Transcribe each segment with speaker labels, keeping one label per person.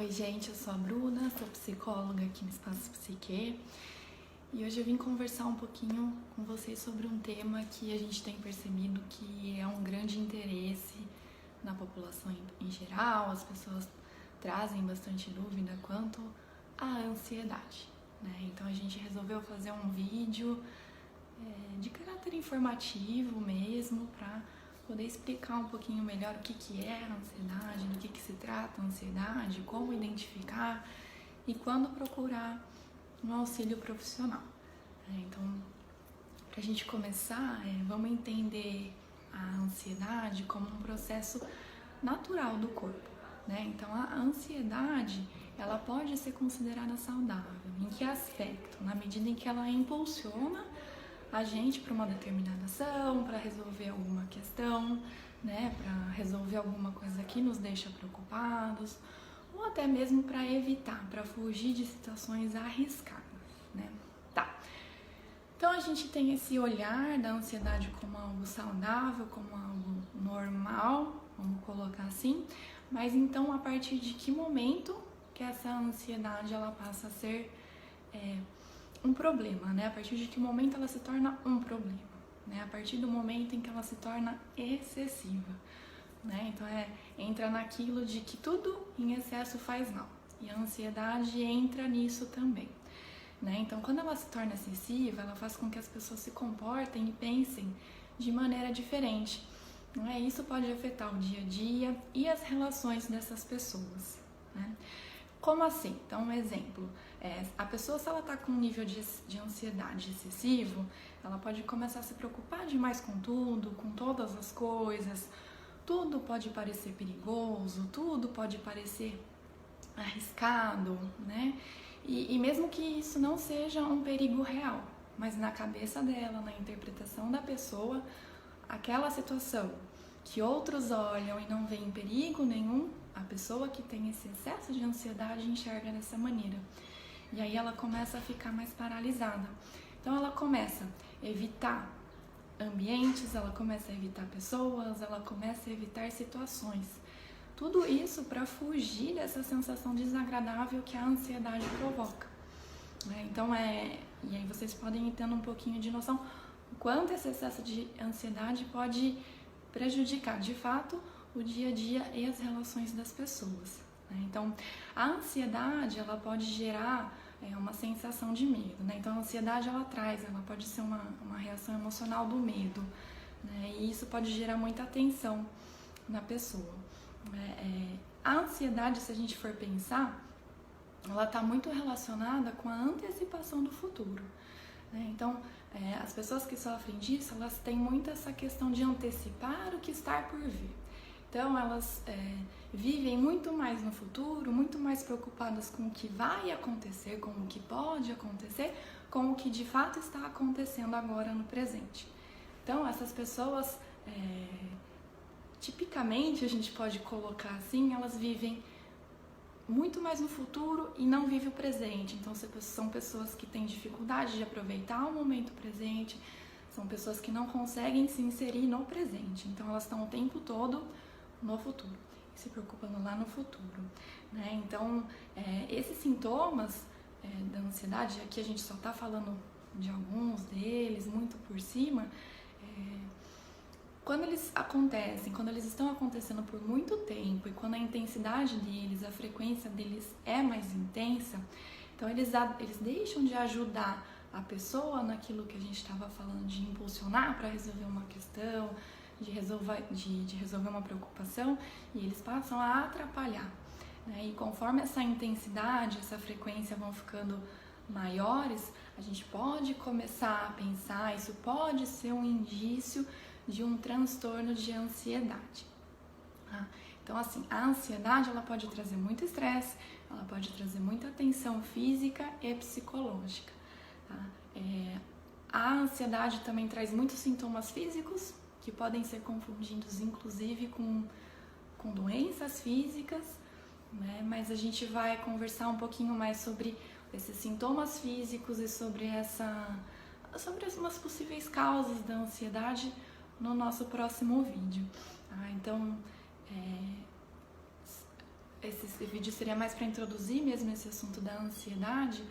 Speaker 1: Oi gente, eu sou a Bruna, sou psicóloga aqui no Espaço Psique e hoje eu vim conversar um pouquinho com vocês sobre um tema que a gente tem percebido que é um grande interesse na população em geral. As pessoas trazem bastante dúvida quanto à ansiedade, né? Então a gente resolveu fazer um vídeo de caráter informativo mesmo, para poder explicar um pouquinho melhor o que é a ansiedade, do que se trata a ansiedade, como identificar e quando procurar um auxílio profissional. Então, para a gente começar, vamos entender a ansiedade como um processo natural do corpo, né? Então, a ansiedade, ela pode ser considerada saudável. Em que aspecto? Na medida em que ela impulsiona a gente para uma determinada ação, para resolver alguma questão, né, para resolver alguma coisa que nos deixa preocupados, ou até mesmo para evitar, para fugir de situações arriscadas, né? Tá. Então a gente tem esse olhar da ansiedade como algo saudável, como algo normal, vamos colocar assim, mas então a partir de que momento que essa ansiedade ela passa a ser um problema, né? A partir de que momento ela se torna um problema, né? A partir do momento em que ela se torna excessiva, né? Então entra naquilo de que tudo em excesso faz mal, e a ansiedade entra nisso também, né? Então quando ela se torna excessiva, ela faz com que as pessoas se comportem e pensem de maneira diferente, não é? Isso pode afetar o dia a dia e as relações dessas pessoas, né? Como assim? Então, um exemplo, a pessoa, se ela está com um nível de ansiedade excessivo, ela pode começar a se preocupar demais com tudo, com todas as coisas, tudo pode parecer perigoso, tudo pode parecer arriscado, né? E mesmo que isso não seja um perigo real, mas na cabeça dela, na interpretação da pessoa, aquela situação que outros olham e não veem perigo nenhum, a pessoa que tem esse excesso de ansiedade enxerga dessa maneira. E aí ela começa a ficar mais paralisada. Então ela começa a evitar ambientes, ela começa a evitar pessoas, ela começa a evitar situações. Tudo isso para fugir dessa sensação desagradável que a ansiedade provoca. Então e aí vocês podem ir tendo um pouquinho de noção o quanto esse excesso de ansiedade pode prejudicar de fato o dia a dia e as relações das pessoas, né? Então, a ansiedade, ela pode gerar uma sensação de medo, né? Então, a ansiedade, ela pode ser uma reação emocional do medo, né? E isso pode gerar muita tensão na pessoa, né? A ansiedade, se a gente for pensar, ela está muito relacionada com a antecipação do futuro, né? Então, as pessoas que sofrem disso, elas têm muito essa questão de antecipar o que está por vir. Então, elas vivem muito mais no futuro, muito mais preocupadas com o que vai acontecer, com o que pode acontecer, com o que de fato está acontecendo agora no presente. Então, essas pessoas, tipicamente, a gente pode colocar assim, elas vivem muito mais no futuro e não vivem o presente. Então, são pessoas que têm dificuldade de aproveitar o momento presente, são pessoas que não conseguem se inserir no presente. Então, elas estão o tempo todo no futuro, se preocupando lá no futuro, né? Então, esses sintomas da ansiedade, aqui a gente só está falando de alguns deles, muito por cima, quando eles acontecem, quando eles estão acontecendo por muito tempo e quando a intensidade deles, a frequência deles é mais intensa, então eles deixam de ajudar a pessoa naquilo que a gente estava falando de impulsionar para resolver uma questão, de resolver uma preocupação, e eles passam a atrapalhar, né? E conforme essa intensidade, essa frequência vão ficando maiores, a gente pode começar a pensar, isso pode ser um indício de um transtorno de ansiedade, tá? Então, assim, a ansiedade, ela pode trazer muito estresse, ela pode trazer muita tensão física e psicológica, tá? A ansiedade também traz muitos sintomas físicos, que podem ser confundidos, inclusive, com doenças físicas, né? Mas a gente vai conversar um pouquinho mais sobre esses sintomas físicos e sobre umas possíveis causas da ansiedade no nosso próximo vídeo, tá? Então, esse vídeo seria mais para introduzir mesmo esse assunto da ansiedade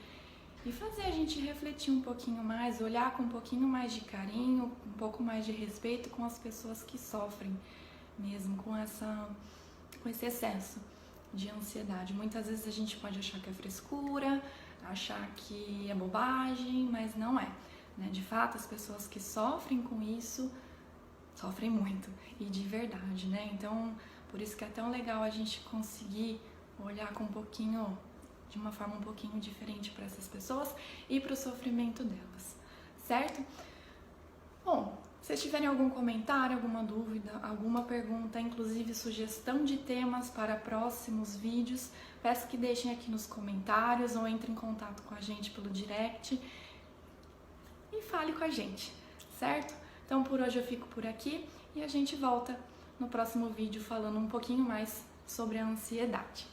Speaker 1: e fazer a gente refletir um pouquinho mais, olhar com um pouquinho mais de carinho, um pouco mais de respeito com as pessoas que sofrem mesmo com esse excesso de ansiedade. Muitas vezes a gente pode achar que é frescura, achar que é bobagem, mas não é, né? De fato, as pessoas que sofrem com isso sofrem muito e de verdade, né? Então, por isso que é tão legal a gente conseguir olhar com um pouquinho, de uma forma um pouquinho diferente para essas pessoas e para o sofrimento delas, certo? Bom, se vocês tiverem algum comentário, alguma dúvida, alguma pergunta, inclusive sugestão de temas para próximos vídeos, peço que deixem aqui nos comentários ou entrem em contato com a gente pelo direct e fale com a gente, certo? Então por hoje eu fico por aqui e a gente volta no próximo vídeo falando um pouquinho mais sobre a ansiedade.